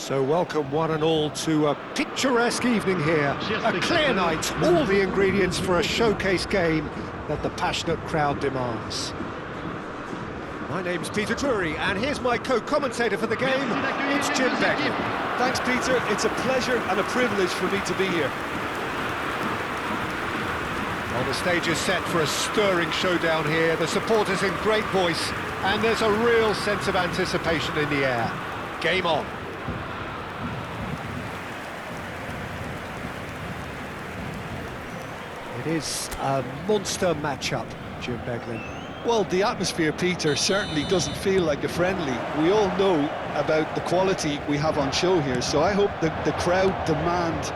So welcome one and all to a picturesque evening here. A clear night, all the ingredients for a showcase game that the passionate crowd demands. My name's Peter Drury, and here's my co-commentator for the game, it's Jim Begley. Thanks, Peter. It's a pleasure and a privilege for me to be here. Well, the stage is set for a stirring showdown here. The supporters in great voice, and there's a real sense of anticipation in the air. Game on. It is a monster matchup, Jim Begley. Well, the atmosphere, Peter, certainly doesn't feel like a friendly. We all know about the quality we have on show here, so I hope the crowd demand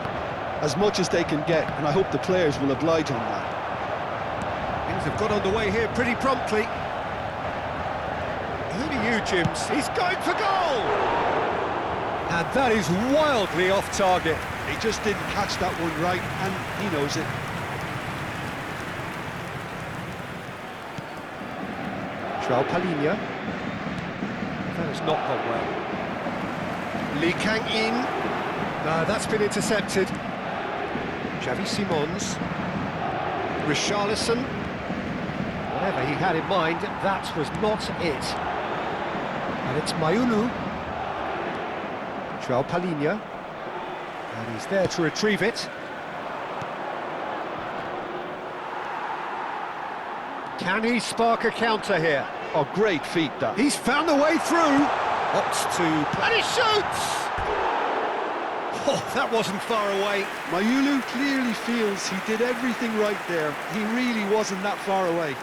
as much as they can get, and I hope the players will oblige on that. Things have got underway here pretty promptly. Who do you, Jims? He's going for goal! And that is wildly off target. He just didn't catch that one right, and he knows it. Palhinha. That has not gone well. Lee Kang-in. That's been intercepted. Xavi Simons. Richarlison. Whatever he had in mind, that was not it. And it's Mayulu. Palhinha. And he's there to retrieve it. Can he spark a counter here? Oh, great feat, that. He's found a way through. Opts to... and he shoots! Oh, that wasn't far away. Mayulu clearly feels he did everything right there. He really wasn't that far away.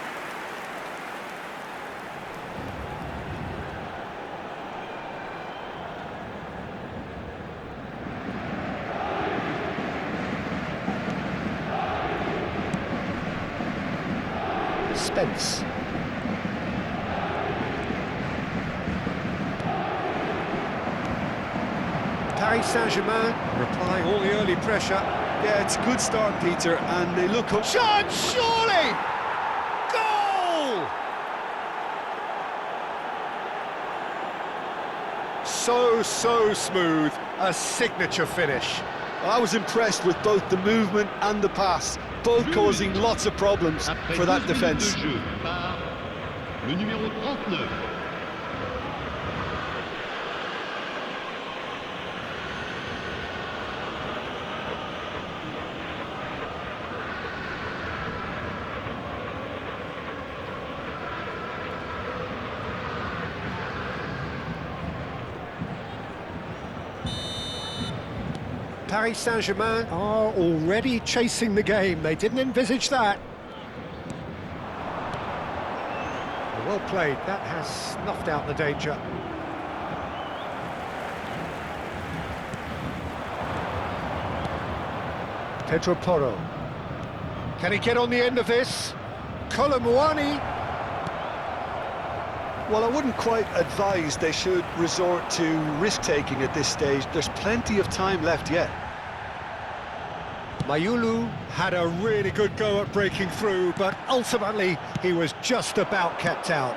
Spence. Paris Saint-Germain replying all the early pressure. Yeah, it's a good start, Peter, and they look... Shot, surely! Goal! So smooth. A signature finish. I was impressed with both the movement and the pass, both causing lots of problems for that defence. Le numéro 39. Paris Saint-Germain are already chasing the game. They didn't envisage that. Well played. That has snuffed out the danger. Pedro Porro. Can he get on the end of this? Kolomuani. Well, I wouldn't quite advise they should resort to risk-taking at this stage. There's plenty of time left yet. Mayulu had a really good go at breaking through, but ultimately he was just about kept out.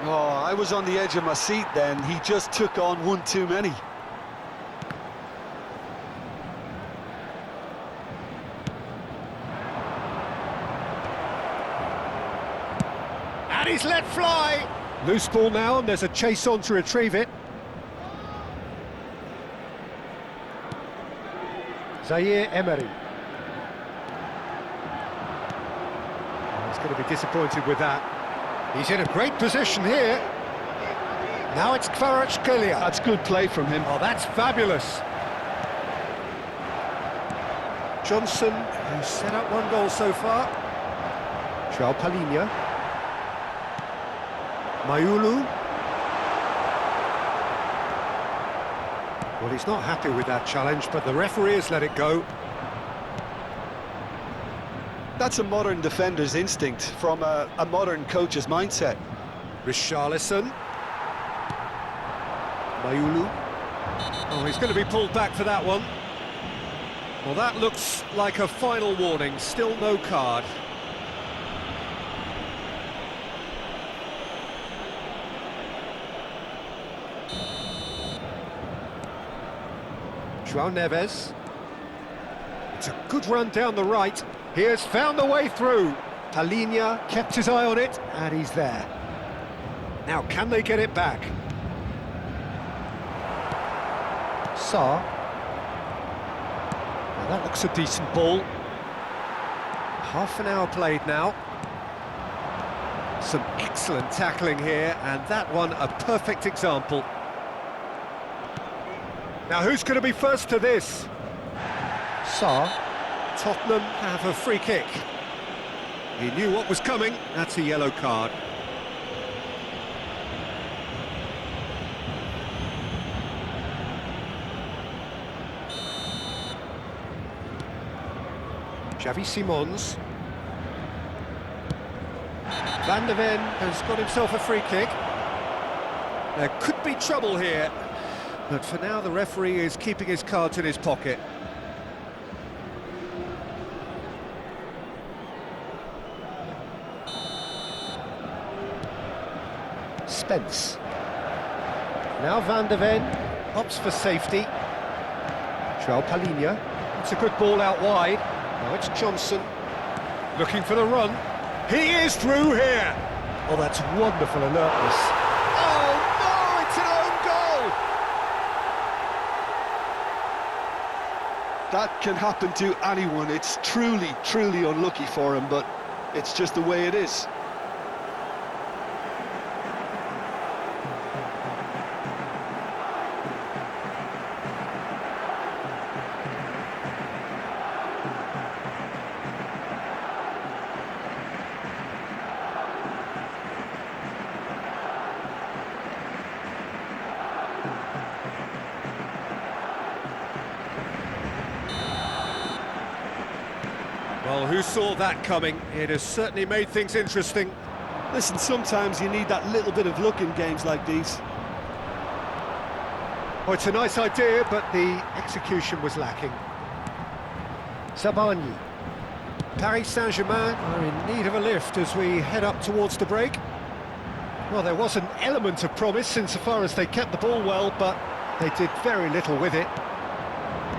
Oh, I was on the edge of my seat then. He just took on one too many. And he's let fly! Loose ball now, and there's a chase on to retrieve it. Zaire Emery. He's going to be disappointed with that. He's in a great position here. Now it's Kvaratskhelia. That's good play from him. Oh, that's fabulous. Johnson, who's set up one goal so far. Palhinha. Mayulu. Well, he's not happy with that challenge, but the referee has let it go. That's a modern defender's instinct from a modern coach's mindset. Richarlison. Mayulu. Oh, he's going to be pulled back for that one. Well, that looks like a final warning. Still no card. João Neves. It's a good run down the right. He has found a way through. Palhinha kept his eye on it, and he's there. Now, can they get it back? Sarr. Well, that looks a decent ball. Half an hour played now. Some excellent tackling here, and that one a perfect example. Now, who's going to be first to this? Sarr. Tottenham have a free kick. He knew what was coming. That's a yellow card. Xavi Simons. Van de Ven has got himself a free kick. There could be trouble here, but for now the referee is keeping his cards in his pocket. Spence. Now Van de Ven opts for safety. João Palhinha. It's a good ball out wide. Now it's Johnson, looking for the run. He is through here! Oh, that's wonderful alertness. Oh no, it's an own goal! That can happen to anyone. It's truly, truly unlucky for him, but it's just the way it is. Well, who saw that coming? It has certainly made things interesting. Listen, sometimes you need that little bit of luck in games like these. Oh, it's a nice idea, but the execution was lacking. Zabani. Paris Saint-Germain are in need of a lift as we head up towards the break. Well, there was an element of promise insofar as they kept the ball well, but they did very little with it.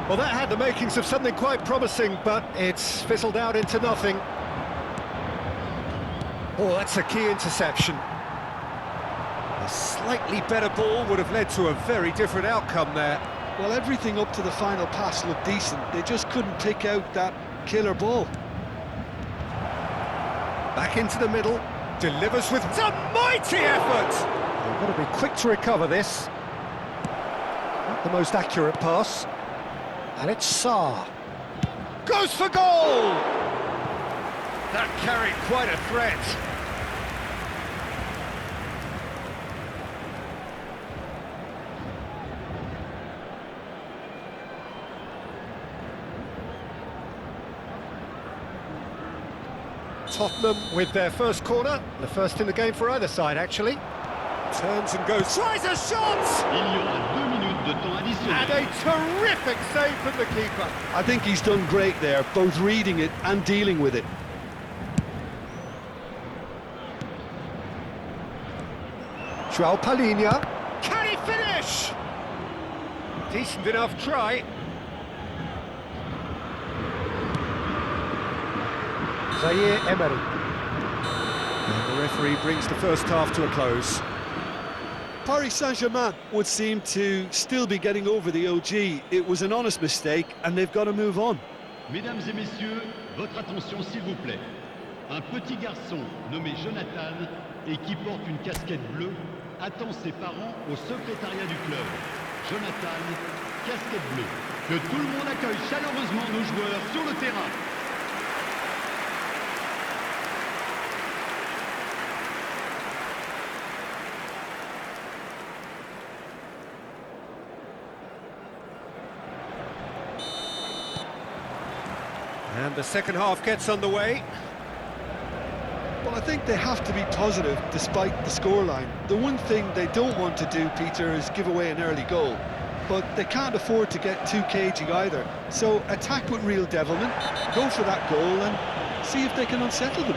Well, that had the makings of something quite promising, but it's fizzled out into nothing. Oh, that's a key interception. A slightly better ball would have led to a very different outcome there. Well, everything up to the final pass looked decent. They just couldn't pick out that killer ball. Back into the middle, delivers with a mighty effort! They've got to be quick to recover this. Not the most accurate pass. And it's Sarr. Goes for goal! That carried quite a threat. Tottenham with their first corner, the first in the game for either side actually. Turns and goes, tries a shot! Il y aura 2 minutes de temps additionnel. And a terrific save from the keeper. I think he's done great there, both reading it and dealing with it. João Palhinha. Can he finish? Decent enough try. Zaire Emery. And the referee brings the first half to a close. Paris Saint-Germain would seem to still be getting over the OG. It was an honest mistake, and they've got to move on. Mesdames et messieurs, votre attention s'il vous plaît. Un petit garçon nommé Jonathan et qui porte une casquette bleue attend ses parents au secrétariat du club. Jonathan, casquette bleue. Que tout le monde accueille chaleureusement nos joueurs sur le terrain. And the second half gets underway. Well, I think they have to be positive despite the scoreline. The one thing they don't want to do, Peter, is give away an early goal. But they can't afford to get too cagey either. So attack with real devilment, go for that goal and see if they can unsettle them.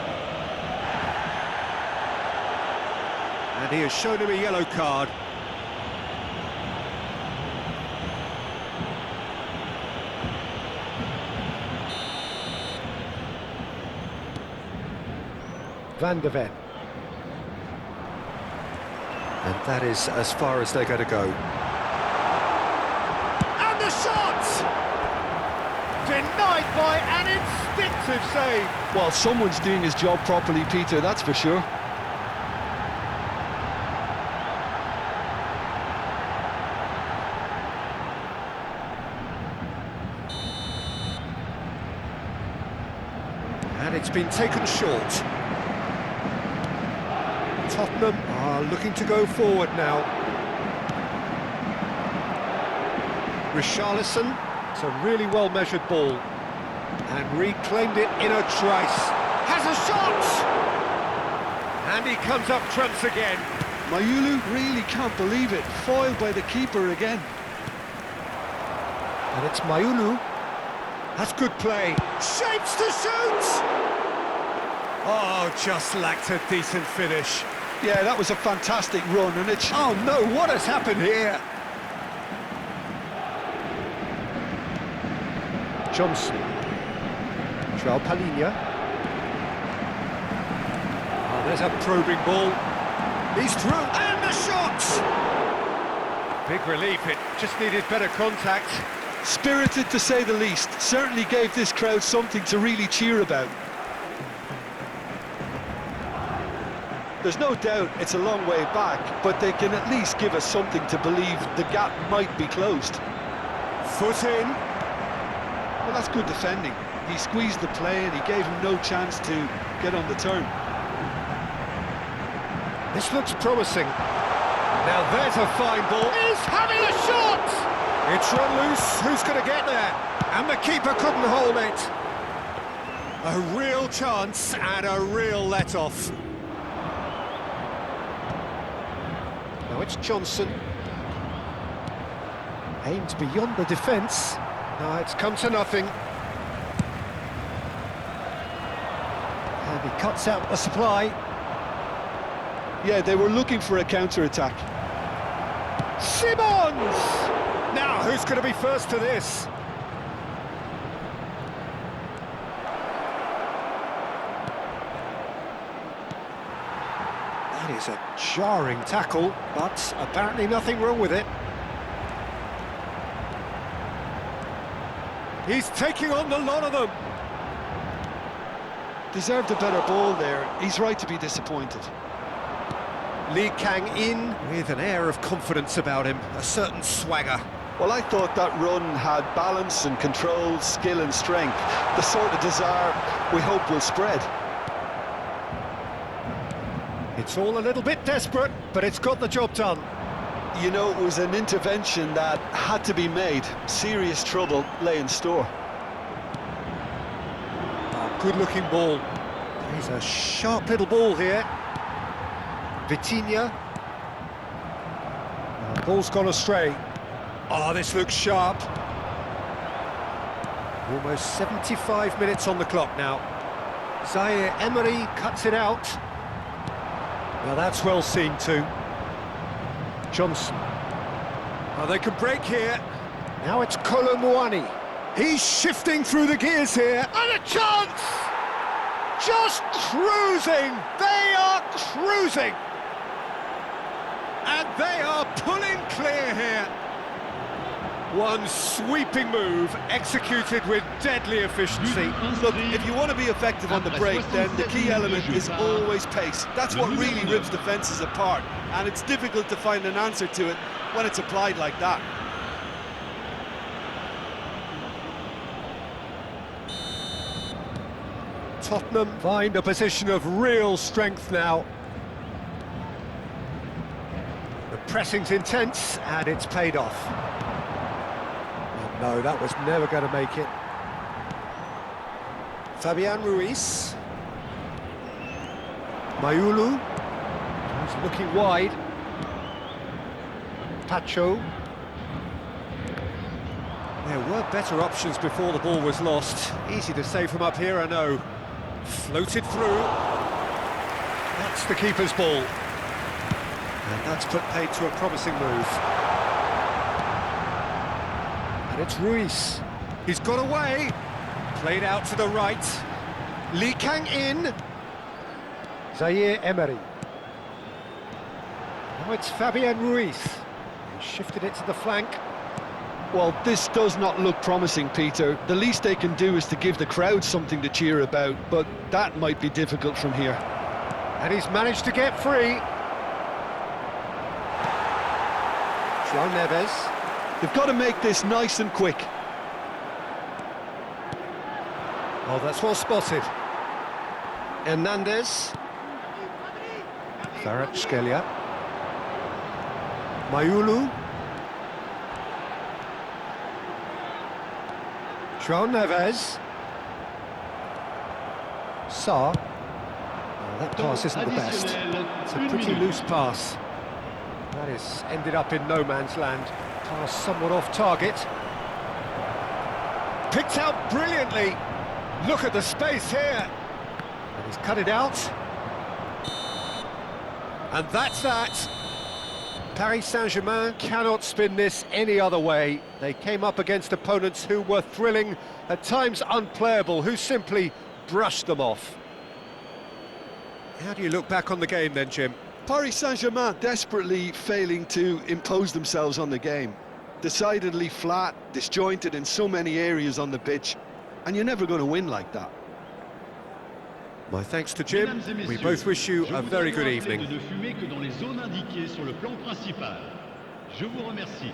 And he has shown him a yellow card. Van de Ven. And that is as far as they're going to go. And the shot! Denied by an instinctive save. Well, someone's doing his job properly, Peter, that's for sure. And it's been taken short. Tottenham are looking to go forward now. Richarlison, it's a really well-measured ball. And reclaimed it in a trice. Has a shot! And he comes up trumps again. Mayulu really can't believe it. Foiled by the keeper again. And it's Mayulu. That's good play. Shapes to shoot! Oh, just lacked a decent finish. Yeah, that was a fantastic run, and it's... Oh no, what has happened here? Johnson. João Palhinha. Oh, there's a probing ball. He's through, and the shot! Big relief, it just needed better contact. Spirited, to say the least. Certainly gave this crowd something to really cheer about. There's no doubt it's a long way back, but they can at least give us something to believe the gap might be closed. Foot in. Well, that's good defending. He squeezed the play and he gave him no chance to get on the turn. This looks promising. Now there's a fine ball. He's having a shot! It's run loose. Who's going to get there? And the keeper couldn't hold it. A real chance and a real let-off. Now it's Johnson. Aims beyond the defence. Now it's come to nothing. And he cuts out the supply. Yeah, they were looking for a counter-attack. Simmons! Now, who's going to be first to this? That is a jarring tackle, but apparently nothing wrong with it. He's taking on the lot of them. Deserved a better ball there. He's right to be disappointed. Lee Kang in with an air of confidence about him, a certain swagger. Well, I thought that run had balance and control, skill and strength. The sort of desire we hope will spread. It's all a little bit desperate, but it's got the job done. You know, it was an intervention that had to be made. Serious trouble lay in store. Oh, good-looking ball. There's a sharp little ball here. Vitinha. Ball's gone astray. Oh, this looks sharp. Almost 75 minutes on the clock now. Zaire Emery cuts it out. Well, that's well seen too. Johnson. Oh, they could break here. Now it's Colomwani. He's shifting through the gears here. And a chance! Just cruising! They are cruising! And they are pulling clear here. One sweeping move, executed with deadly efficiency. Look, if you want to be effective on the break, then the key element is always pace. That's what really rips defences apart, and it's difficult to find an answer to it when it's applied like that. Tottenham find a position of real strength now. The pressing's intense, and it's paid off. No, that was never going to make it. Fabian Ruiz. Mayulu. He's looking wide. Pacho. There were better options before the ball was lost. Easy to say from up here, I know. Floated through. That's the keeper's ball. And that's put paid to a promising move. And it's Ruiz. He's got away. Played out to the right. Lee Kang in. Zaire Emery. Now it's Fabian Ruiz. He shifted it to the flank. Well, this does not look promising, Peter. The least they can do is to give the crowd something to cheer about, but that might be difficult from here. And he's managed to get free. João Neves. They've got to make this nice and quick. Oh, that's well spotted. Hernandez. Kvaratskhelia. Mayulu. João Neves. Sarr. Oh, that pass isn't the best. It's a pretty loose pass. That is ended up in no man's land. Pass somewhat off target. Picked out brilliantly. Look at the space here. And he's cut it out. And that's that. Paris Saint-Germain cannot spin this any other way. They came up against opponents who were thrilling, at times unplayable, who simply brushed them off. How do you look back on the game then, Jim? Paris Saint-Germain desperately failing to impose themselves on the game. Decidedly flat, disjointed in so many areas on the pitch, and you're never going to win like that. My thanks to Jim. We both wish you a very good evening. Je vous remercie.